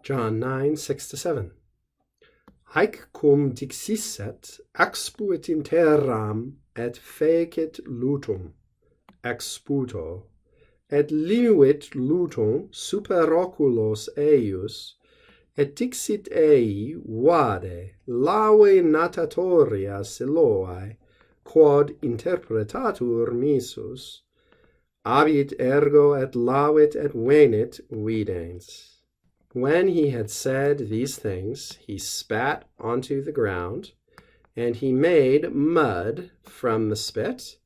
John 9:6-7. Haec cum dixisset, expuit in terram, et fecit lutum, exputo, et linuit lutum super oculos eius, et dixit ei, vade, lave natatoria siloae, quod interpretatur missus, abit ergo et lavit et venit videns. When he had said these things, he spat onto the ground, and he made mud from the spit,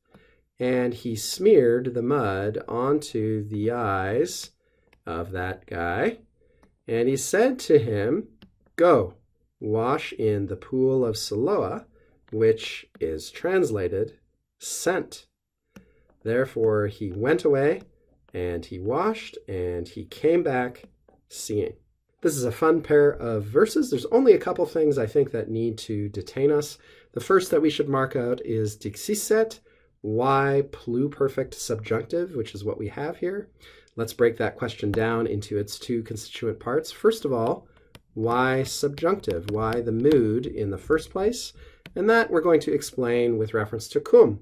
and he smeared the mud onto the eyes of that guy, and he said to him, "Go, wash in the pool of Siloam," which is translated, sent. Therefore he went away, and he washed, and he came back seeing. This is a fun pair of verses. There's only a couple things I think that need to detain us. The first that we should mark out is dixisset, why pluperfect subjunctive, which is what we have here. Let's break that question down into its two constituent parts. First of all, why subjunctive? Why the mood in the first place? And that we're going to explain with reference to cum.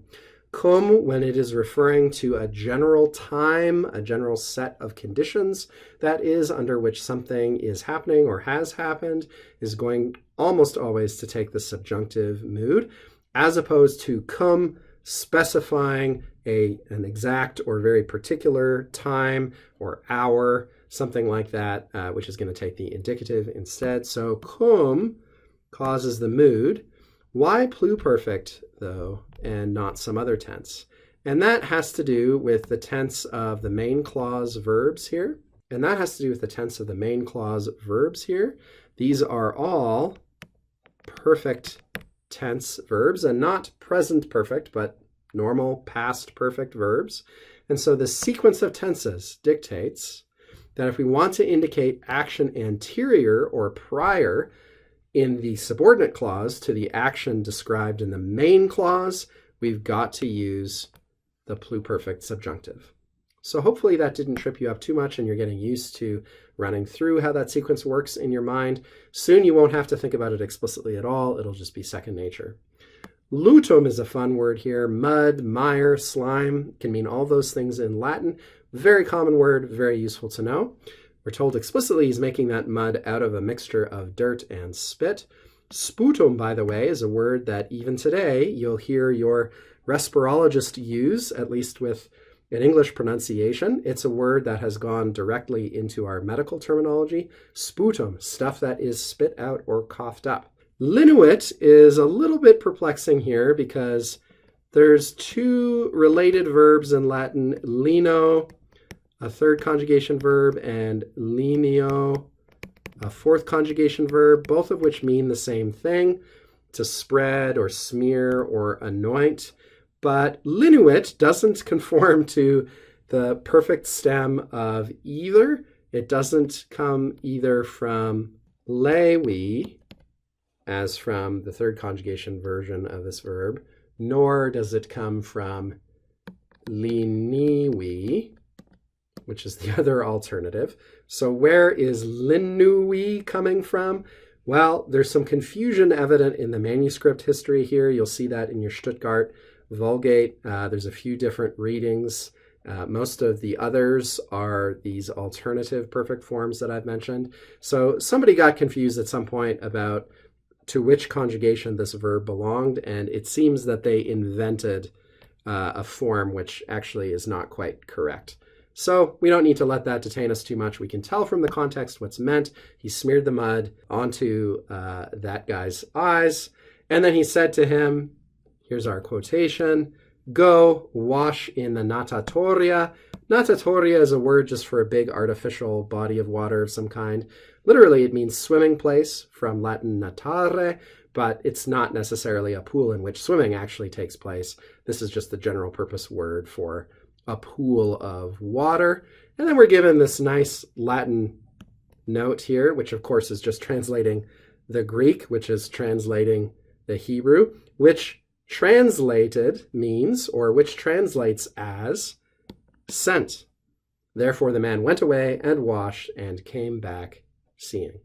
Cum, when it is referring to a general time, a general set of conditions, that is, under which something is happening or has happened, is going almost always to take the subjunctive mood, as opposed to cum specifying an exact or very particular time or hour, something like that, which is going to take the indicative instead. So cum causes the mood. Why pluperfect, though, and not some other tense? And that has to do with the tense of the main clause verbs here. These are all perfect tense verbs, and not present perfect, but normal past perfect verbs. And so the sequence of tenses dictates that if we want to indicate action anterior or prior in the subordinate clause to the action described in the main clause, we've got to use the pluperfect subjunctive. So hopefully that didn't trip you up too much and you're getting used to running through how that sequence works in your mind. Soon you won't have to think about it explicitly at all. It'll just be second nature. Lutum is a fun word here. Mud, mire, slime can mean all those things in Latin. Very common word, very useful to know. We're told explicitly he's making that mud out of a mixture of dirt and spit. Sputum, by the way, is a word that even today you'll hear your respirologist use, at least with an English pronunciation. It's a word that has gone directly into our medical terminology. Sputum, stuff that is spit out or coughed up. Linuit is a little bit perplexing here because there's two related verbs in Latin, lino, a third conjugation verb, and lineo, a fourth conjugation verb, both of which mean the same thing, to spread or smear or anoint. But linuit doesn't conform to the perfect stem of either. It doesn't come either from lewi, as from the third conjugation version of this verb, nor does it come from liniwi, which is the other alternative. So where is linui coming from? Well, there's some confusion evident in the manuscript history here. You'll see that in your Stuttgart Vulgate. There's a few different readings. Most of the others are these alternative perfect forms that I've mentioned. So somebody got confused at some point about to which conjugation this verb belonged, and it seems that they invented a form which actually is not quite correct. So we don't need to let that detain us too much. We can tell from the context what's meant. He smeared the mud onto that guy's eyes, and then he said to him, here's our quotation, "Go wash in the natatoria." Natatoria is a word just for a big artificial body of water of some kind. Literally, it means swimming place, from Latin natare, but it's not necessarily a pool in which swimming actually takes place. This is just the general purpose word for a pool of water. And then we're given this nice Latin note here, which of course is just translating the Greek, which is translating the Hebrew, which translated means, or which translates as, sent. Therefore the man went away and washed and came back seeing.